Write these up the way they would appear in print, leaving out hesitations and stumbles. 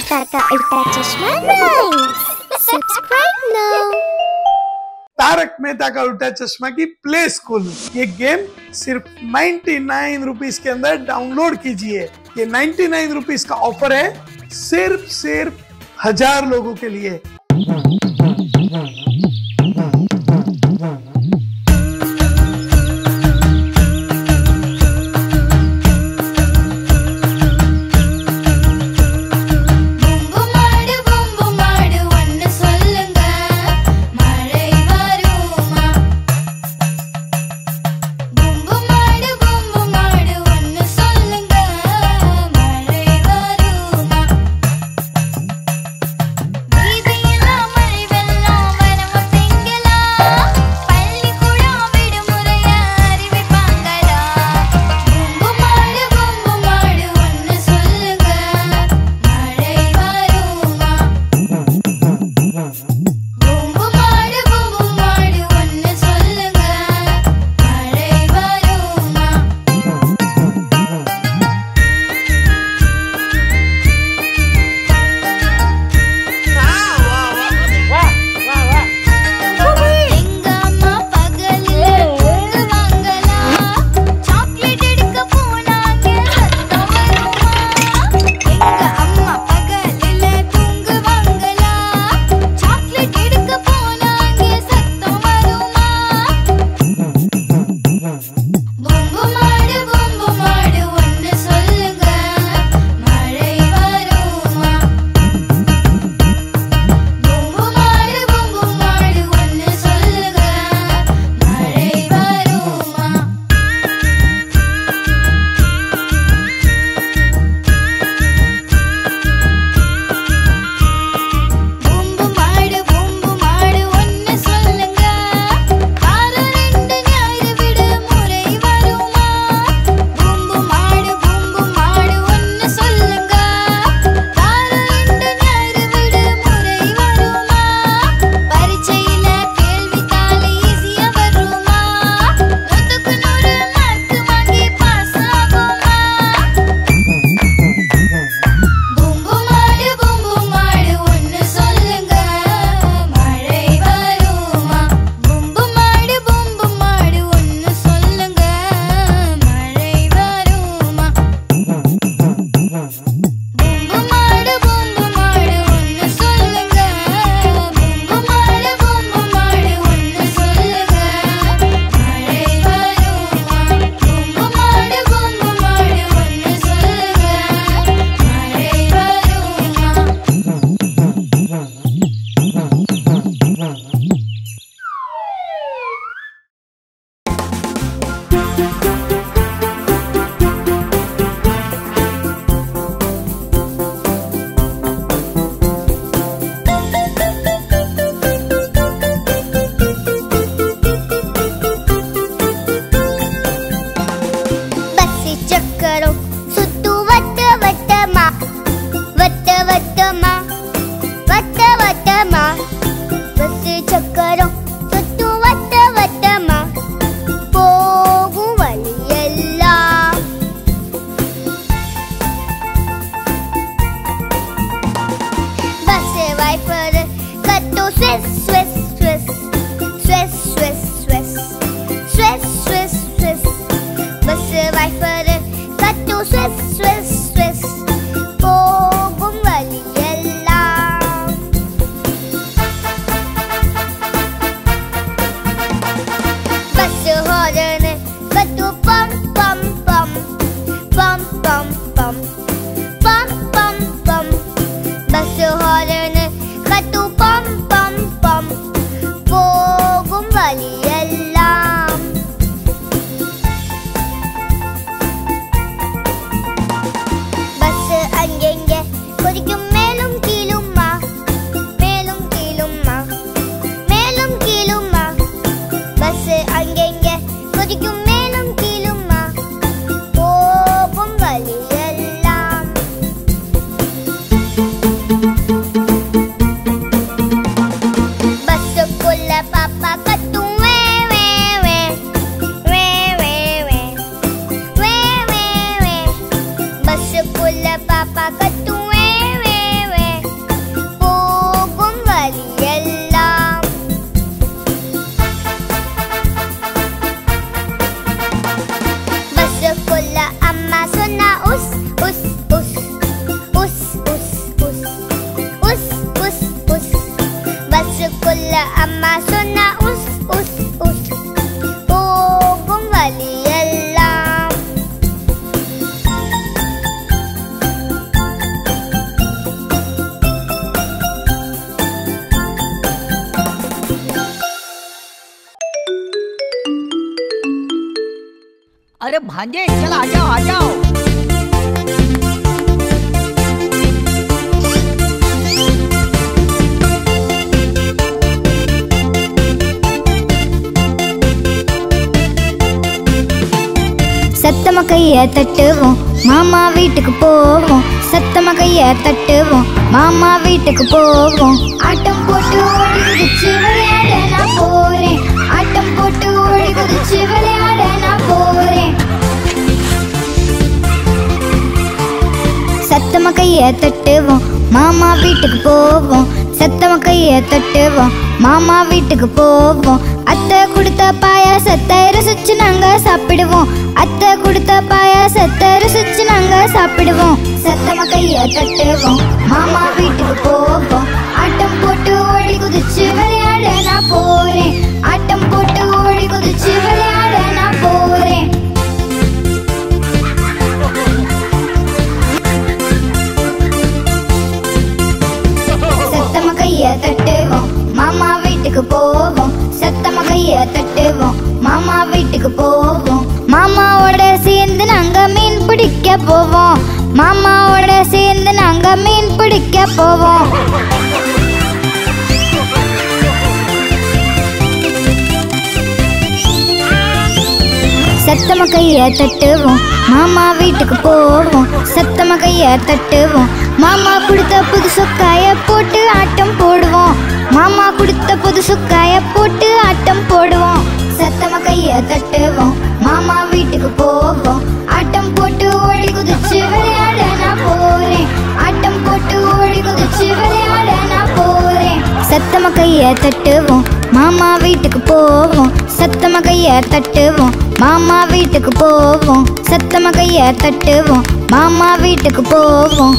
काका उल्टा चश्मा rhymes. Subscribe now. Taarak Mehta Ka Ooltah चश्मा की प्ले स्कूल, ये गेम सिर्फ 99 रुपीस के अंदर डाउनलोड कीजिए। ये 99 रुपीस का ऑफर है सिर्फ 1000 लोगों के लिए। Papa katuwe we பஸ்ஸுக்குள்ள அம்மா சொன்னா உஸ் உஸ் உஸ் உஸ் உஸ் உஸ் உஸ் உஸ் உஸ் பஸ்ஸுக்குள்ள அம்மா சொன்னா உஸ் உஸ் உஸ் போகும் வழியெல்லாம் अरे भांजे चल आ जाओ आ जाओ। சத்தமா கைய தட்டுவோம் மாமா வீட்டுக்கு போவோம் சத்தமா கைய தட்டுவோம் மாமா வீட்டுக்கு போவோம் ஆட்டம் போட்டு ஓடி குதிச்சு விளையாட நான் போறேன் ஆட்டம் போட்டு ஓடி குதிச்சு விளையாட நான் போறேன் சத்தமா கைய தட்டுவோம் மாமா வீட்டுக்கு போவோம் சத்தமா கைய தட்டுவோம் மாமா வீட்டுக்கு போவோம் அத்தை கொடுத்த பாயாசத்தை ருசிச்சு நாங்க சாப்பிடுவோம் அத்தை கொடுத்த பாயாசத்தை ருசிச்சு நாங்க சாப்பிடுவோம் சத்தமா கைய தட்டுவோம் மாமா வீட்டுக்கு போவோம் ஆட்டம் போட்டு ஓடி குதிச்சு விளையாட நான் போறேன் ஆட்டம் போட்டு ஓடி குதிச்சு விளையாட நான் போறேன் சத்தமா கைய தட்டுவோம் மாமா வீட்டுக்கு போவோம் சத்தமா கைய தட்டுவோம் மாமா வீட்டுக்கு போவோம் மாமாவோட சேர்ந்து நாங்க மீன் பிடிக்க போவோம் மாமாவோட சேர்ந்து நாங்க மீன் பிடிக்க போவோம் சத்தமா கைய தட்டுவோம் மாமா வீட்டுக்கு போவோம் சத்தமா கைய தட்டுவோம் மாமா கொடுத்த புது சொக்காய போட்டு ஆட்டம் போடுவோம் மாமா கொடுத்த புது சொக்காய போட்டு ஆட்டம் போடுவோம் சத்தமா கைய தட்டுவோம் மாமா வீட்டுக்கு போவோம் ஆட்டம் போட்டு ஓடி குதிச்சு விளையாட நான் போறேன் ஆட்டம் போட்டு ஓடி குதிச்சு விளையாட நான் போறேன் சத்தமா கைய தட்டுவோம் மாமா வீட்டுக்கு போவோம் சத்தமா கைய தட்டுவோம் மாமா வீட்டுக்கு போவோம் சத்தமா கைய தட்டுவோம் மாமா வீட்டுக்கு போவோம்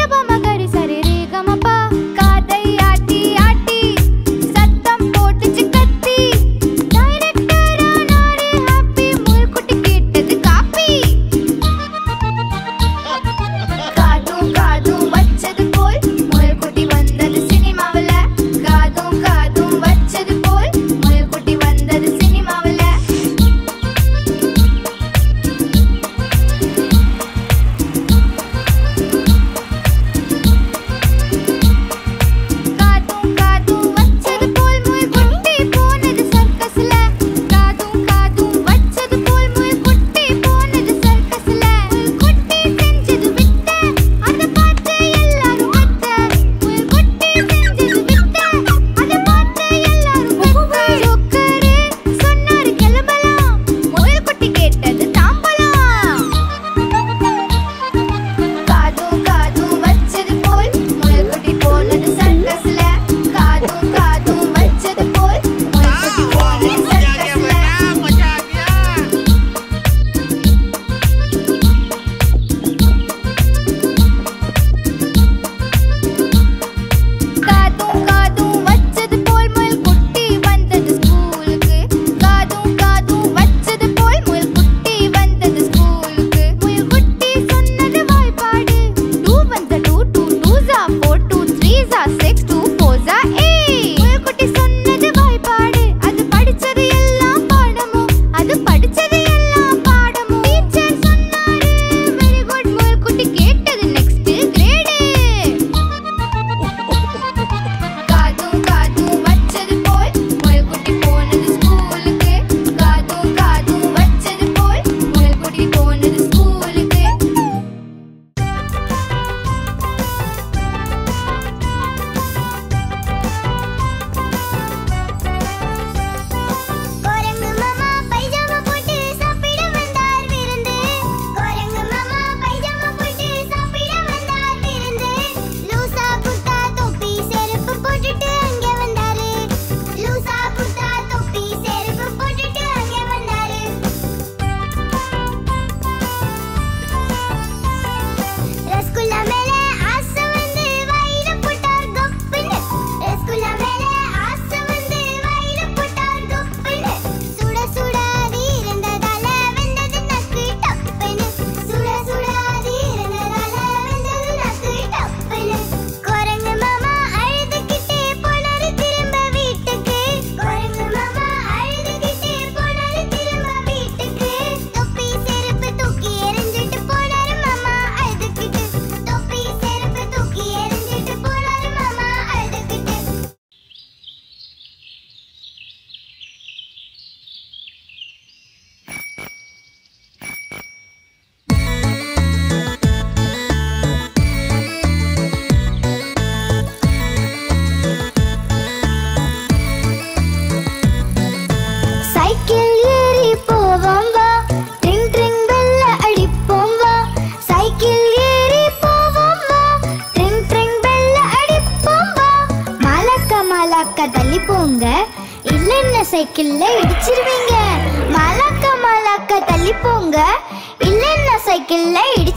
Baba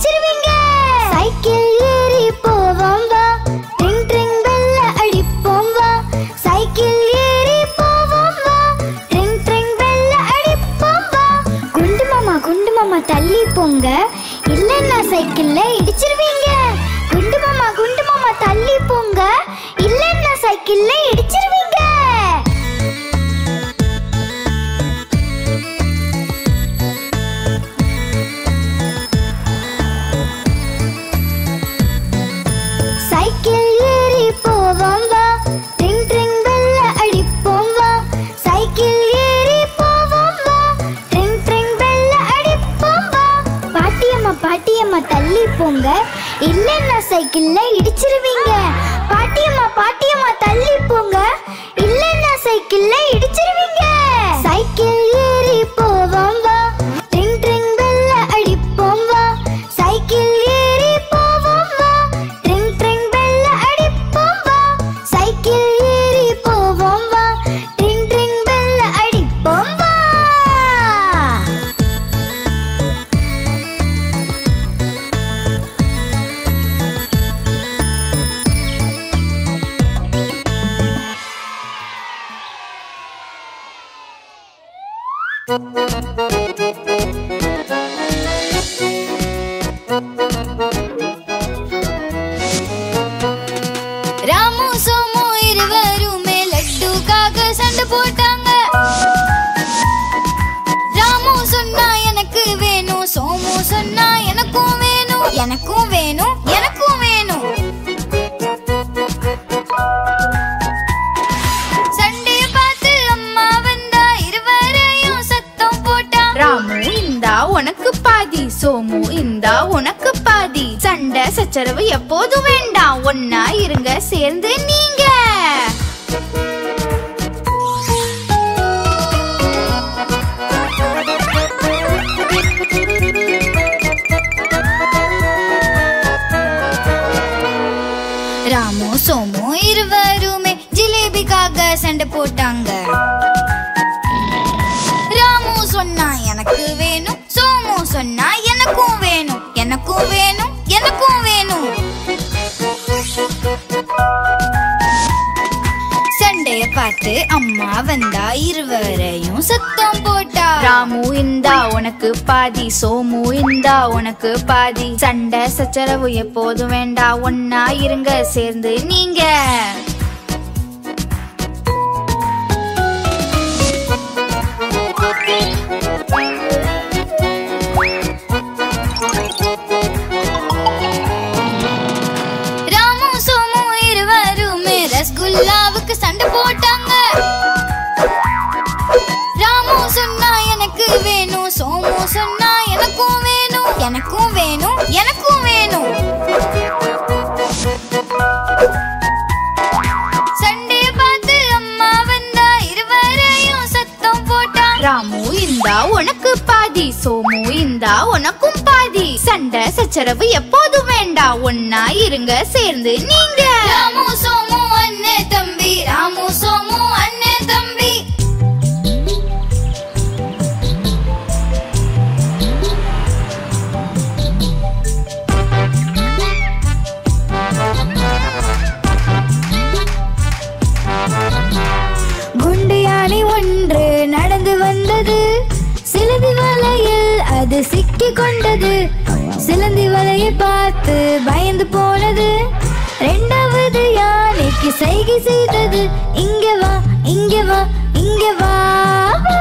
இடிச்சிருவீங்க. சைக்கிள் ஏறி போவோம் வா, ட்ரிங் ட்ரிங் பெல்ல அடிப்போம் வா. சைக்கிள் ஏறி போவோம் வா, ட்ரிங் ட்ரிங் பெல்ல அடிப்போம் வா. குண்டு மாமா தள்ளி போங்க, இல்லன்னா சைக்கிள்ல இடிச்சிருவீங்க. குண்டு மாமா தள்ளி போங்க, இல்லன்னா சைக்கிள்ல இடிச்சிருவீங்க. சைக்கிள் ஏறி போவோம் வா, ட்ரிங் ட்ரிங் பெல்ல அடிப்போம் வா. சைக்கிள் ஏறி போவோம் வா, ட்ரிங் ட்ரிங் பெல்ல அடிப்போம் வா. பாட்டியம்மா தள்ளி போங்க, இல்லன்னா சைக்கிள்ல இடிச்சிருவீங்க. பாட்டியம்மா தள்ளி போங்க, இல்லன்னா சைக்கிள்ல இடிச்சிருவீங்க. சைக்கிள் ஏறி போவோம் வா, ட்ரிங் ட்ரிங் பெல்ல அடிப்போம் வா. சைக்கிள் ஏறி போவோம் வா, ட்ரிங் ட்ரிங் பெல்ல அடிப்போம் வா. சைக்கிள் ஏறி போவோம் வா, ட்ரிங் ட்ரிங் பெல்ல அடிப்போம் வா. ராமு சோமு இருவருமே லட்டுக்காக சண்டை போட்டாங்க. ராமு சொன்னா எனக்கு வேணும், சோமு சொன்னா எனக்கும் வேணும், எனக்கும் வேணும், எனக்கும் வேணும். சண்டைய பார்த்து அம்மா வந்தா, இருவரையும் சத்தம் போட்டா. ராமு இந்தா உனக்கு பாதி, சோமு இந்தா உனக்கு பாதி. சண்டை சச்சரவு எப்போதும் வேண்டாம், ஒன்னா இருங்க சேர்ந்து நீங்க. ராமு சோமு இருவருமே ஜிலேபிக்காக சண்டை போட்டாங்க. ராமு சொன்னா எனக்கு வேணும், சோமு சொன்னா எனக்கும் வேணும், எனக்கும் வேணும், எனக்கும் வேணும். சண்டைய பார்த்து அம்மா வந்தா, இருவரையும் சத்தம் போட்டா. ராமு இந்தா உனக்கு பாதி, சோமு இந்தா உனக்கு பாதி. சண்டை சச்சரவு எப்போதும் வேண்டாம், ஒன்னா இருங்க சேர்ந்து நீங்க. ராமு சோமு இருவருமே ரசகுல்லாவுக்கு சண்டை போட்டாங்க. ராமு சொன்னா எனக்கு வேணும், சோமு சொன்னா எனக்கும் வேணும், எனக்கும் வேணும், எனக்கும் வேணும். சண்டைய பார்த்து அம்மா வந்தா, இருவரையும் சத்தம் போட்டா. ராமு இந்தா உனக்கு பாதி, சோமு இந்தா உனக்கும் பாதி. சண்டை சச்சரவு எப்போதும் வேண்டாம், ஒன்னா இருங்க சேர்ந்து நீங்க. ராமு சோமு அண்ணே தம்பி, ராமு சோமு அண்ணே தம்பி. குண்டு யானை ஒன்று நடந்து வந்தது, சிலந்தி வலையில் அது சிக்கி கொண்டது. சிலந்தி வலையை பார்த்து பயந்து போனது. இரண்டாவது யானைக்கு சைகை செய்தது, இங்க வா, இங்க வா, இங்க வா, வா.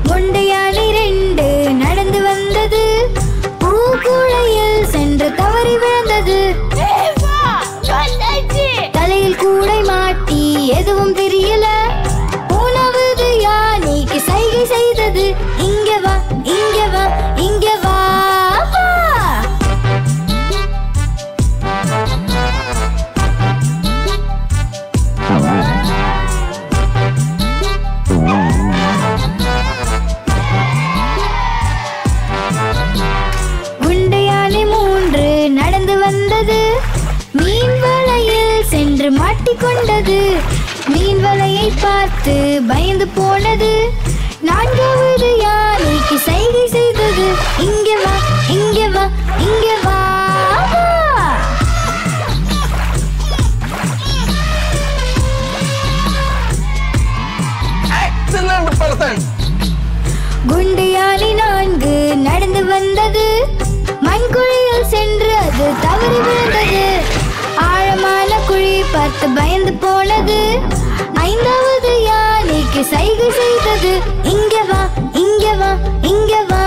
குண்டு யானை ரெண்டு நடந்து வந்தது, பூக்குழையில் சென்று தவறி விழுந்தது. தலையில் கூடை மாட்டி எதுவும் தெரியல. மூணாவது யானைக்கு சைகை செய்தது, இங்க வா, இங்க வா, இங்க வா, வா. குண்டு யானை மூன்று நடந்து வந்தது, மீன் வலையில் சென்று மாட்டிக்கொண்டது. மீன் வலையை பார்த்து பார்த்து பயந்து போனது. நான்காவது யானைக்கு சைகை செய்தது. இங்கே வா, இங்கே வா, இங்கே வா. குண்டு யானை 4 நடந்து வந்தது. மண்குழியில் சென்று அது தவறி விழுந்தது. ஆழமான குழி பார்த்து பயந்து போனது. 5வது யானைக்கு சைகை செய்தது. இங்கே வா, இங்கே வா, இங்கே வா.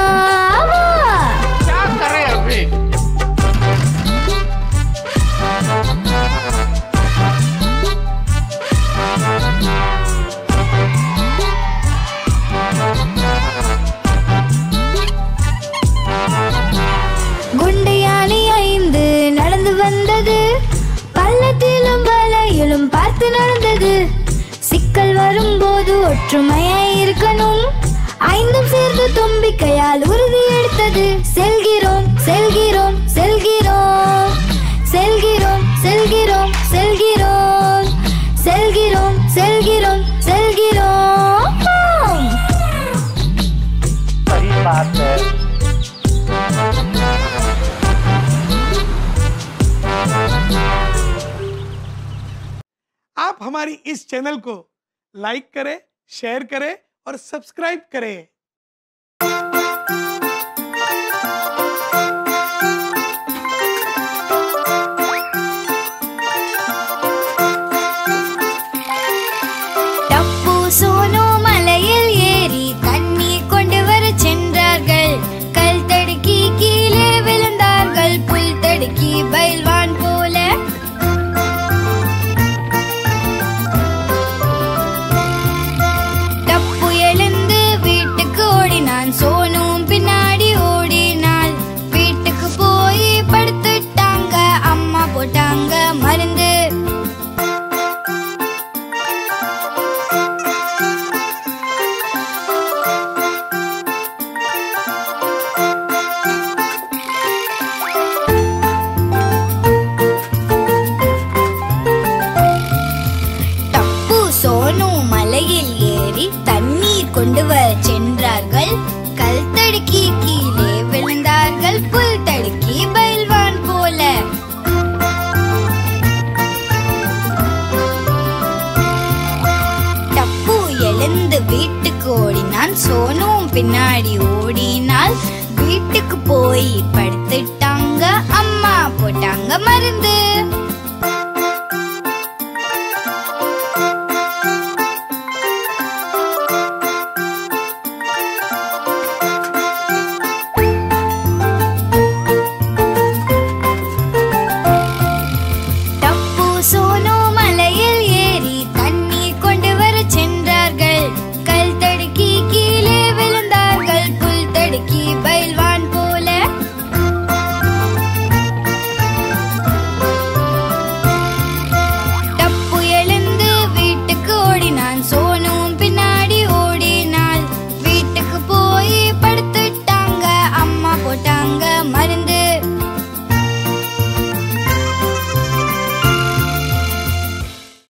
குண்டு யானை 5 நடந்து வந்தது. பள்ளத்திலும் வலையிலும் பார்த்து நடந்தது. சிக்கல் வரும்போது ஒற்றுமையாய் இருக்கணும். 5 சேர்ந்து தும்பிக்கையால் உறுதி எடுத்தது. செல்கிறோம், செல்கிறோம், செல்கிறோம், செல்கிறோம், செல்கிறோம், செல்கிறோம், செல்கிறோம், செல்கிறோம், செல்கிறோம். சரி பாத்து. आप हमारी इस चैनल को लाइक करें, शेयर करें और सब्सक्राइब करें। டப்பு சோனு மலையில் ஏறி தண்ணீர் கொண்டு வர சென்றார்கள். கல் தடுக்கி கீழே விழுந்தார்கள். புல் தடுக்கி பயில்வான் போல. டப்பு எழுந்து வீட்டுக்கு ஓடினான். சோனும் பின்னாடி ஓடினாள். வீட்டுக்கு போய் படுத்துட்டாங்க. அம்மா போட்டாங்க மருந்து. டப்பு சோனு மலையில் ஏறி தண்ணீர் கொண்டு வர சென்றார்கள். கல் தடுக்கி கீழே விழுந்தார்கள். புல் தடுக்கி பயில்வான் போல. டப்பு எழுந்து வீட்டுக்கு ஓடினான். சோனும் பின்னாடி ஓடினாள். வீட்டுக்கு போய் படுத்துட்டாங்க. அம்மா போட்டாங்க மருந்து.